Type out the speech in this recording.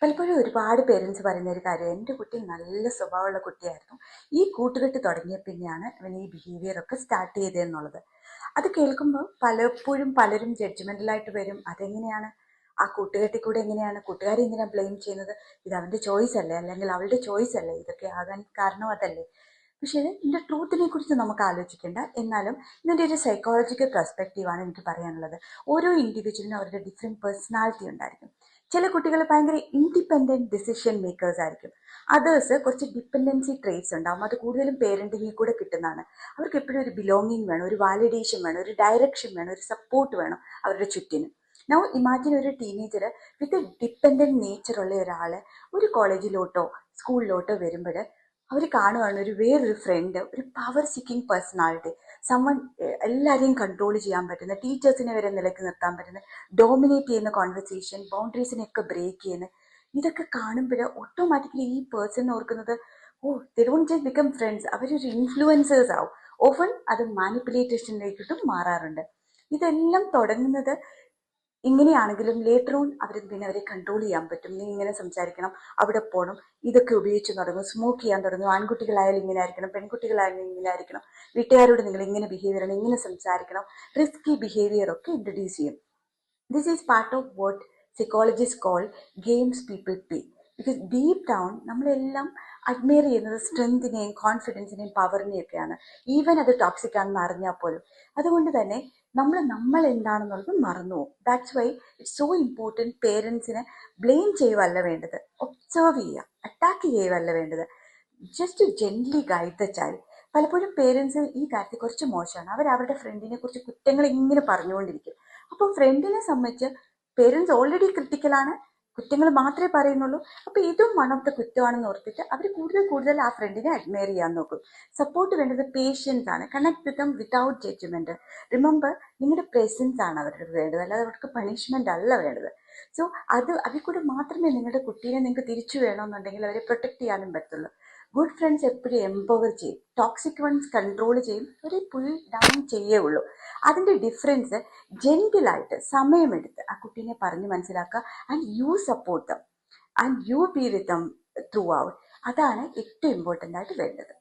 പലപ്പോഴും ഒരുപാട് പേരൻസ് പറയുന്ന ഒരു കാര്യം, എൻ്റെ കുട്ടി നല്ല സ്വഭാവമുള്ള കുട്ടിയായിരുന്നു, ഈ കൂട്ടുകെട്ട് തുടങ്ങിയ പിന്നെയാണ് ഇവൻ ഈ ബിഹേവിയർ ഒക്കെ സ്റ്റാർട്ട് ചെയ്തതെന്നുള്ളത്. അത് കേൾക്കുമ്പോൾ പലപ്പോഴും പലരും ജഡ്ജ്മെൻ്റലായിട്ട് വരും. അതെങ്ങനെയാണ് ആ കൂട്ടുകെട്ടിൽ കൂടെ എങ്ങനെയാണ് കൂട്ടുകാരെ എന്തിനാണ് ബ്ലെയിം ചെയ്യുന്നത്? ഇത് അവൻ്റെ ചോയ്സ് അല്ലേ, അല്ലെങ്കിൽ അവളുടെ ചോയ്സ് അല്ലേ, ഇതൊക്കെ ആകാൻ കാരണം അതല്ലേ? പക്ഷേ ഇതിൻ്റെ ട്രൂത്തിനെ കുറിച്ച് നമുക്ക് ആലോചിക്കേണ്ട. എന്നാലും ഇതിൻ്റെ ഒരു സൈക്കോളജിക്കൽ പെർസ്പെക്റ്റീവാണ് എനിക്ക് പറയാനുള്ളത്. ഓരോ ഇൻഡിവിജ്വലിനും അവരുടെ ഡിഫറെൻറ്റ് പേഴ്സണാലിറ്റി ഉണ്ടായിരിക്കും. ചില കുട്ടികൾ ഭയങ്കര ഇൻഡിപെൻഡൻറ്റ് ഡിസിഷൻ മേക്കേഴ്സ് ആയിരിക്കും. അതേഴ്സ് കുറച്ച് ഡിപ്പെൻഡൻസി ട്രേറ്റ്സ് ഉണ്ടാവും. അത് കൂടുതലും പേരൻറ്റിങ്ങിൽ കൂടെ കിട്ടുന്നതാണ്. അവർക്ക് എപ്പോഴും ഒരു ബിലോങ്ങിങ് വേണം, ഒരു വാലിഡേഷൻ വേണം, ഒരു ഡയറക്ഷൻ വേണം, ഒരു സപ്പോർട്ട് വേണം അവരുടെ ചുറ്റിനും. നൗ ഇമാജിൻ ഒരു ടീനേജർ വിത്ത് ഡിപ്പെൻഡൻറ്റ് നേച്ചറുള്ള ഒരാൾ ഒരു കോളേജിലോട്ടോ സ്കൂളിലോട്ടോ വരുമ്പോൾ അവർ കാണുവാണ് വേറൊരു ഫ്രണ്ട്, ഒരു പവർ സീക്കിംഗ് പേഴ്സണാലിറ്റി, സമ്മൺ എല്ലാവരെയും കൺട്രോൾ ചെയ്യാൻ പറ്റുന്ന, ടീച്ചേഴ്സിനെ വരെ നിലയ്ക്ക് നിർത്താൻ പറ്റുന്ന, ഡോമിനേറ്റ് ചെയ്യുന്ന കോൺവെർസേഷൻ, ബൗണ്ടറീസിനെയൊക്കെ ബ്രേക്ക് ചെയ്യുന്ന. ഇതൊക്കെ കാണുമ്പോൾ ഓട്ടോമാറ്റിക്കലി ഈ പേഴ്സൺ ഓർക്കുന്നത്, oh they don't just become friends, അവരൊരു ഇൻഫ്ലുവൻസേഴ്സ് ആവും. ഓഫൻ അത് മാനിപ്പുലേറ്റേഷനിലേക്കിട്ടും മാറാറുണ്ട്. ഇതെല്ലാം തുടങ്ങുന്നത് ഇങ്ങനെയാണെങ്കിലും ലേറ്റർ ഓൺ പിന്നെ അവരെ കൺട്രോൾ ചെയ്യാൻ പറ്റും. നീ ഇങ്ങനെ സംസാരിക്കണം, അവിടെ പോകണം, ഇതൊക്കെ ഉപയോഗിച്ച് തുടങ്ങും, സ്മോക്ക് ചെയ്യാൻ തുടങ്ങും. ആൺകുട്ടികളായാലും ഇങ്ങനെ ആയിരിക്കണം, പെൺകുട്ടികളായാലും ഇങ്ങനെ ആയിരിക്കണം, വീട്ടുകാരോട് നിങ്ങൾ ഇങ്ങനെ ബിഹേവ് ചെയ്യണം, ഇങ്ങനെ സംസാരിക്കണം, റിസ്കി ബിഹേവിയർ ഒക്കെ ഇൻട്രൊഡ്യൂസ് ചെയ്യും. This is part of what psychologist call games people play. Because deep down നമ്മളെല്ലാം അഡ്മയർ ചെയ്യുന്നത് സ്ട്രെങ്തിനെയും കോൺഫിഡൻസിനെയും പവറിനെയൊക്കെയാണ്, ഈവൻ അത് ടോക്സിക് ആണെന്ന് അറിഞ്ഞാൽ പോലും. അതുകൊണ്ട് തന്നെ നമ്മൾ എന്താണെന്നുള്ളത് മറന്നു പോകും. That's why it's so important. പേരൻസിനെ ബ്ലെയിം ചെയ്യുവല്ല വേണ്ടത്, ഒബ്സർവ് ചെയ്യുക, അറ്റാക്ക് ചെയ്യുവല്ല വേണ്ടത്, just gently guide the child. പലപ്പോഴും പേരൻസ് ഈ കാര്യത്തിൽ കുറച്ച് മോശമാണ്. അവരുടെ ഫ്രണ്ടിനെ കുറിച്ച് കുറ്റങ്ങൾ ഇങ്ങനെ പറഞ്ഞുകൊണ്ടിരിക്കും. അപ്പം ഫ്രണ്ടിനെ സംബന്ധിച്ച് പേരൻസ് ഓൾറെഡി ക്രിട്ടിക്കലാണ്, കുറ്റങ്ങൾ മാത്രമേ പറയുന്നുള്ളൂ. അപ്പോൾ ഇതും വൺ ഓഫ് ദ കുറ്റമാണെന്ന് ഓർത്തിട്ട് അവർ കൂടുതൽ ആ ഫ്രണ്ടിനെ അഡ്മയർ ചെയ്യാൻ നോക്കും. സപ്പോർട്ട് വേണ്ടത് പേഷ്യൻസ് ആണ്. Connect with them without judgement. Remember, നിങ്ങളുടെ പ്രസൻസ് ആണ് അവർക്ക് വേണ്ടത്, അല്ലാതെ അവർക്ക് പണിഷ്മെന്റ് അല്ല വേണ്ടത്. സോ അതിൽ കൂടെ മാത്രമേ നിങ്ങളുടെ കുട്ടീനെ നിങ്ങൾക്ക് തിരിച്ചു വേണമെന്നുണ്ടെങ്കിൽ അവരെ പ്രൊട്ടക്ട് ചെയ്യാനും പറ്റുള്ളൂ. ഗുഡ് ഫ്രണ്ട്സ് എപ്പോഴും എംപവർ ചെയ്യും, ടോക്സിക് വൺസ് കൺട്രോൾ ചെയ്യും, ഒരു പുൾ ഡൗൺ ചെയ്യേ ഉള്ളൂ. അതിൻ്റെ ഡിഫറൻസ് ജെന്റിലായിട്ട് സമയമെടുത്ത് ആ കുട്ടീനെ പറഞ്ഞ് മനസ്സിലാക്കുക. And you support them and you be with them throughout. അതാണ് ഏറ്റവും ഇമ്പോർട്ടൻ്റ് ആയിട്ട് വേണ്ടത്.